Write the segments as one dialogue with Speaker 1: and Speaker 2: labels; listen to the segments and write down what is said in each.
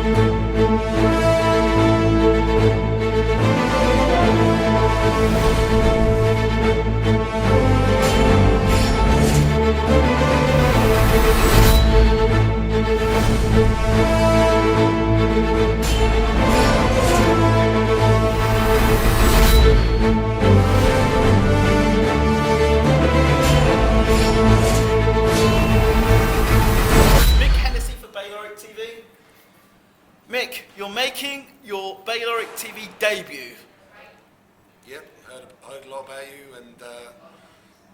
Speaker 1: Mick Hennessey for Bayloric TV. Mick, you're making your Bayloric TV debut.
Speaker 2: Yep, heard a lot about you, and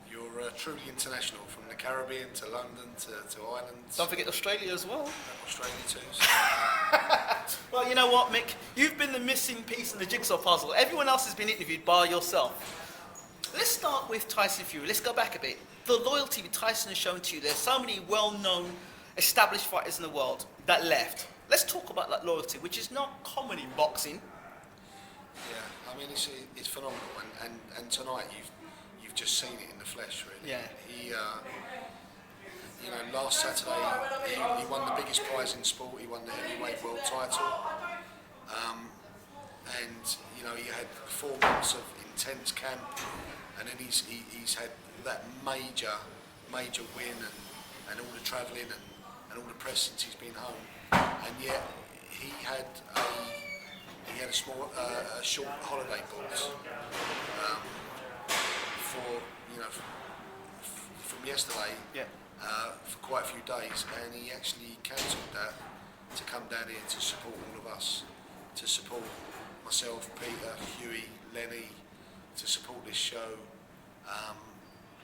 Speaker 2: you're truly international, from the Caribbean to London to Ireland.
Speaker 1: Don't forget Australia as well.
Speaker 2: Australia too.
Speaker 1: Well, you know what, Mick? You've been the missing piece in the jigsaw puzzle. Everyone else has been interviewed by yourself. Let's start with Tyson Fury. Let's go back a bit. The loyalty that Tyson has shown to you. There's so many well-known, established fighters in the world that left. Let's talk about that loyalty, which is not common in boxing.
Speaker 2: Yeah, I mean it's phenomenal, and tonight you've just seen it in the flesh, really.
Speaker 1: Yeah.
Speaker 2: He, last Saturday he won the biggest prize in sport. He won the heavyweight world title, and he had 4 months of intense camp, and then he's had that major win, and all the travelling and all the press since he's been home, and yet he had a small, short holiday booked from yesterday.
Speaker 1: Yeah.
Speaker 2: For quite a few days, and he actually cancelled that to come down here to support all of us, to support myself, Peter, Hughie, Lenny, to support this show,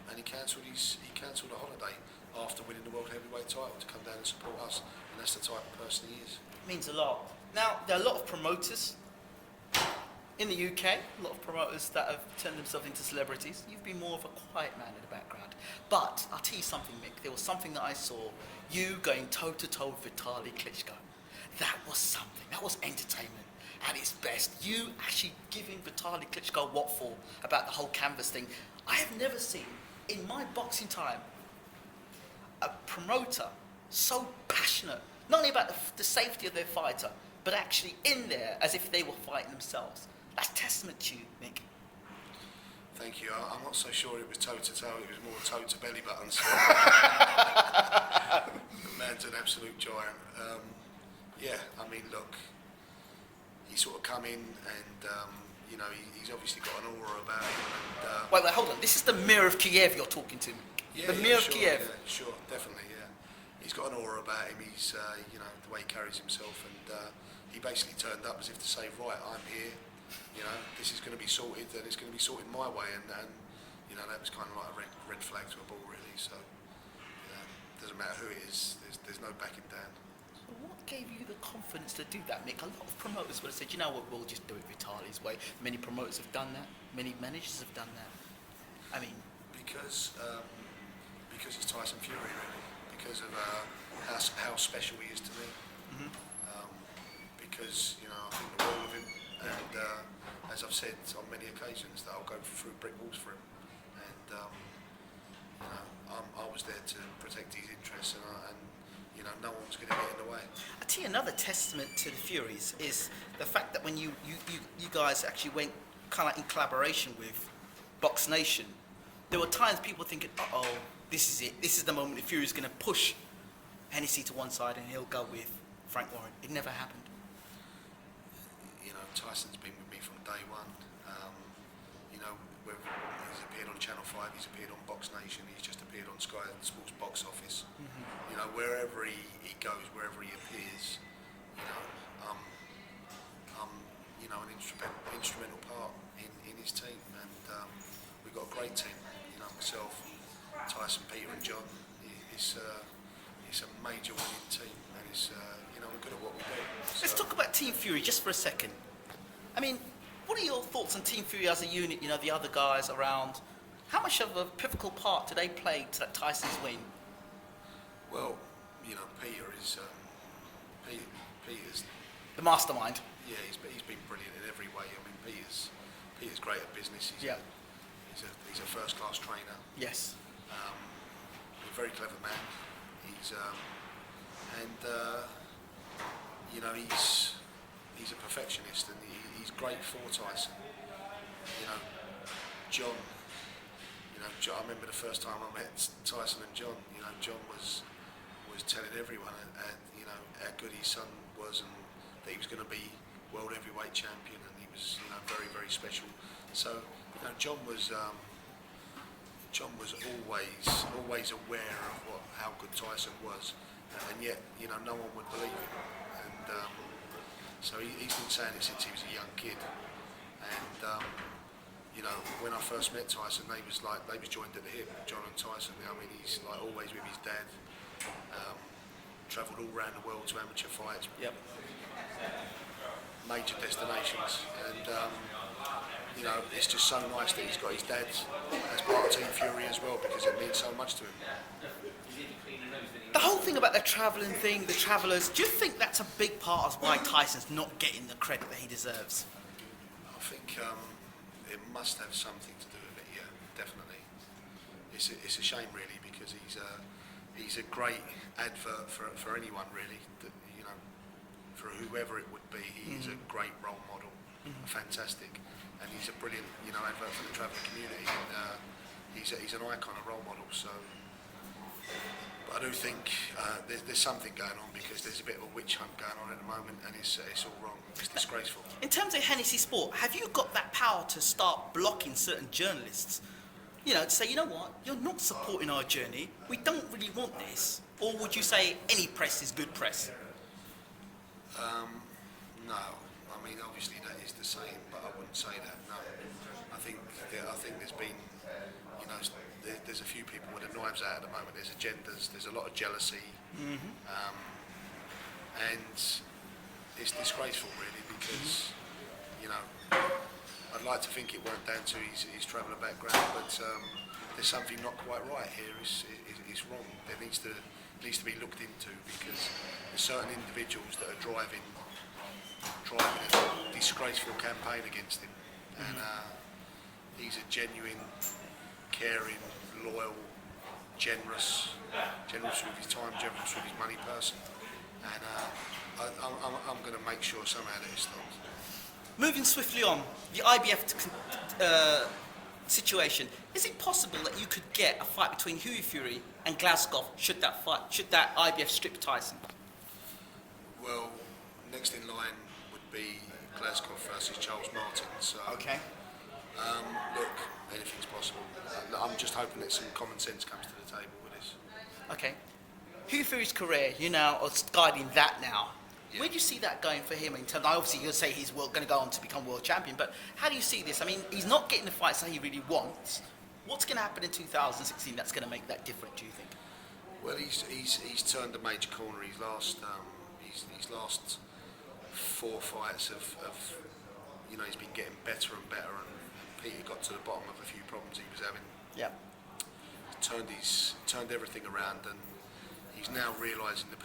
Speaker 2: and he cancelled a holiday after winning the world heavyweight title to come down and support us, and that's the type of person he is.
Speaker 1: It means a lot. Now, there are a lot of promoters in the UK, a lot of promoters that have turned themselves into celebrities. You've been more of a quiet man in the background. But I'll tell you something, Mick. There was something that I saw, you going toe-to-toe with Vitaly Klitschko. That was something. That was entertainment at its best. You actually giving Vitaly Klitschko what for about the whole canvas thing. I have never seen, in my boxing time, a promoter so passionate, not only about the safety of their fighter, but actually in there as if they were fighting themselves. That's testament to you, Mick.
Speaker 2: Thank you. I'm not so sure it was toe to toe, it was more toe to belly buttons. The man's an absolute giant. I mean, look, he sort of come in and, he's obviously got an aura about him. And,
Speaker 1: Wait, hold on. This is the mayor of Kiev you're talking to, Mick.
Speaker 2: Yeah,
Speaker 1: the mayor
Speaker 2: sure,
Speaker 1: of Kiev.
Speaker 2: Yeah, sure, definitely, yeah. He's got an aura about him. He's, the way he carries himself, and he basically turned up as if to say, right, I'm here. This is going to be sorted, and it's going to be sorted my way, and that was kind of like a red flag to a ball, really. So, doesn't matter who it is. There's no backing down.
Speaker 1: So what gave you the confidence to do that, Mick? A lot of promoters would have said, you know what, we'll just do it Vitaly's way. Many promoters have done that. Many managers have done that. I mean,
Speaker 2: because it's Tyson Fury, really. Because of how special he is to me.
Speaker 1: Mm-hmm.
Speaker 2: Because I think the world of him, and as I've said on many occasions, that I'll go through brick walls for him, and I was there to protect his interests, and no one was going to get in the way.
Speaker 1: I tell you, another testament to the Furies is the fact that when you guys actually went kind of in collaboration with Box Nation, there were times people thinking, uh-oh, this is it. This is the moment the Fury's going to push Hennessey to one side and he'll go with Frank Warren. It never happened.
Speaker 2: Tyson's been with me from day one. He's appeared on Channel 5, he's appeared on Box Nation, he's just appeared on Sky Sports Box Office. Mm-hmm. Wherever he goes, wherever he appears, I'm an instrumental part in his team, and we've got a great team. Myself, Tyson, Peter, and John. It's a major winning team, and we're good at what we do.
Speaker 1: Let's talk about Team Fury just for a second. I mean, what are your thoughts on Team Fury as a unit? The other guys around. How much of a pivotal part do they play to that Tyson's win?
Speaker 2: Well, Peter is Peter's
Speaker 1: the mastermind.
Speaker 2: Yeah, he's been brilliant in every way. I mean, Peter's great at business. He's a first class trainer.
Speaker 1: Yes.
Speaker 2: A very clever man. He's he's a perfectionist, and he's great for Tyson. You know, John. I remember the first time I met Tyson and John. John was telling everyone, and how good his son was, and that he was going to be world heavyweight champion, and he was very, very special. So John was always aware of how good Tyson was, and yet no one would believe him, and so he's been saying it since he was a young kid, and when I first met Tyson, they was joined at the hip, John and Tyson. He's always with his dad. Travelled all around the world to amateur fights.
Speaker 1: Yep.
Speaker 2: Major destinations, and it's just so nice that he's got his dad as part of Team Fury as well, because it means so much to him.
Speaker 1: The whole thing about the travelling thing, the travellers, do you think that's a big part of why Tyson's not getting the credit that he deserves?
Speaker 2: I think it must have something to do with it, yeah, definitely. It's a shame, really, because he's a great advert for anyone, really. For whoever it would be, he's a great role model, fantastic, and he's a brilliant, advert for the travelling community. And he's an icon, a role model. So, but I do think there's something going on, because there's a bit of a witch hunt going on at the moment, and it's all wrong. It's disgraceful.
Speaker 1: In terms of Hennessey Sport, have you got that power to start blocking certain journalists? To say, you know what, you're not supporting our journey, we don't really want this? Or would you say any press is good press?
Speaker 2: No, obviously that is the same, but I wouldn't say that. No, I think there's been, there's a few people with their knives out at the moment. There's agendas. There's a lot of jealousy, and it's disgraceful, really, because I'd like to think it weren't down to his traveller background, but there's something not quite right here. It's wrong. There needs to be looked into, because there's certain individuals that are driving a disgraceful campaign against him, and he's a genuine, caring, loyal, generous with his time, generous with his money person, and I'm going to make sure somehow that it stops.
Speaker 1: Moving swiftly on, the IBF situation. Is it possible that you could get a fight between Hughie Fury and Glasgow should that IBF strip Tyson?
Speaker 2: Well, next in line would be Glasgow versus Charles Martin. So,
Speaker 1: okay.
Speaker 2: Look, anything's possible. I'm just hoping that some common sense comes to the table with this.
Speaker 1: Okay. Hughie Fury's career, you now are guiding that now.
Speaker 2: Yeah.
Speaker 1: Where do you see that going for him in terms? Obviously, you'll say he's going to go on to become world champion, but how do you see this? He's not getting the fights that he really wants. What's going to happen in 2016 that's going to make that different, do you think?
Speaker 2: Well, he's turned a major corner. His last 4 fights have he's been getting better and better, and Peter got to the bottom of a few problems he was having.
Speaker 1: Yeah.
Speaker 2: Turned everything around, and he's now realising the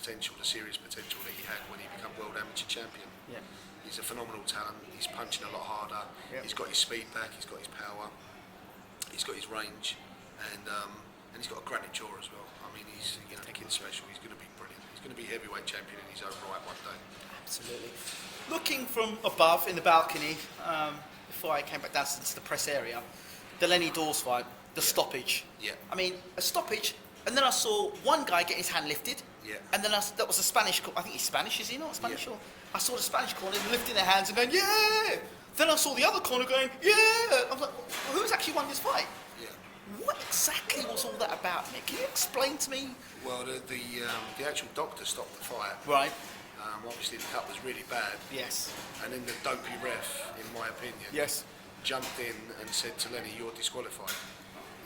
Speaker 2: serious potential that he had when he became world amateur champion.
Speaker 1: Yeah.
Speaker 2: He's a phenomenal talent. He's punching a lot harder.
Speaker 1: Yeah.
Speaker 2: He's got his speed back. He's got his power. He's got his range, and he's got a granite jaw as well. He's kid special. He's going to be brilliant. He's going to be heavyweight champion in his own right one day.
Speaker 1: Absolutely. Looking from above in the balcony, before I came back down to the press area, the Lenny Dawes fight, the stoppage.
Speaker 2: Yeah.
Speaker 1: A stoppage, and then I saw one guy get his hand lifted.
Speaker 2: Yeah.
Speaker 1: And then that was a Spanish. I think he's Spanish, is he not Spanish?
Speaker 2: Yeah.
Speaker 1: Or I saw the Spanish corner lifting their hands and going, yeah. Then I saw the other corner going, yeah. I was like, well, who's actually won this fight?
Speaker 2: Yeah.
Speaker 1: What exactly was all that about, Nick? Can you explain to me?
Speaker 2: Well, the actual doctor stopped the fight.
Speaker 1: Right.
Speaker 2: Obviously, the cut was really bad.
Speaker 1: Yes.
Speaker 2: And then the dopey ref, in my opinion,
Speaker 1: Yes.
Speaker 2: jumped in and said to Lenny, "You're disqualified,"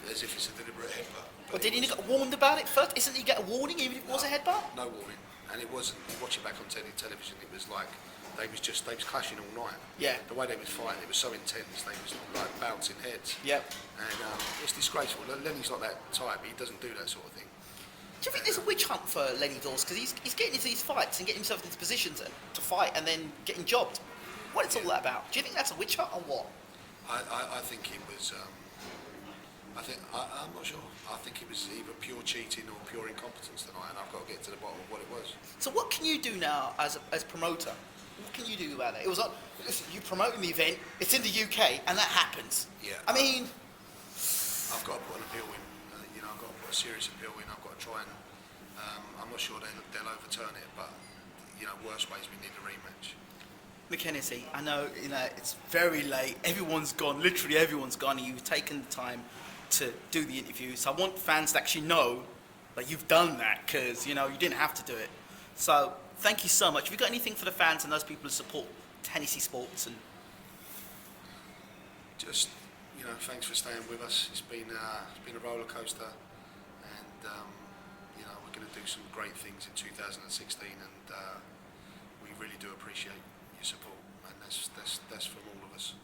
Speaker 2: as if it's a deliberate headbutt.
Speaker 1: But did he get warned about it first? Isn't he get a warning even if it was a headbutt?
Speaker 2: No warning. And it wasn't. You watch it back on television. It was like they was clashing all night.
Speaker 1: Yeah.
Speaker 2: The way they was fighting, it was so intense. They was like bouncing heads.
Speaker 1: Yep.
Speaker 2: And it's disgraceful. Lenny's not that type. He doesn't do that sort of thing.
Speaker 1: Do you think there's a witch hunt for Lenny Dawes? Because he's getting into these fights and getting himself into positions to fight and then getting jobbed. What it's all that about? Do you think that's a witch hunt or what?
Speaker 2: I think it was I'm not sure. I think it was either pure cheating or pure incompetence tonight, and I've got to get to the bottom of what it was.
Speaker 1: So what can you do now as promoter? What can you do about that? It was like, listen, you promoting the event, it's in the UK, and that happens.
Speaker 2: Yeah.
Speaker 1: I mean,
Speaker 2: I've got to put an appeal in. I've got to put a serious appeal in. I've got to try and. I'm not sure they'll overturn it, but worst ways we need a rematch.
Speaker 1: Mick Hennessey, I know, it's very late. Everyone's gone. Literally, everyone's gone. And you've taken the time to do the interview. So I want fans to actually know that you've done that, because you didn't have to do it. So thank you so much. Have you got anything for the fans and those people who support Hennessey Sports? And
Speaker 2: Just thanks for staying with us. It's been a roller coaster, and we're going to do some great things in 2016, and we really do appreciate your support, and that's from all of us.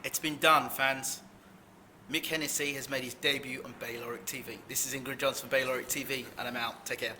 Speaker 1: it's been done, fans. Mick Hennessey has made his debut on Bayloric TV. This is Ingrid Johnson, Bayloric TV, and I'm out. Take care.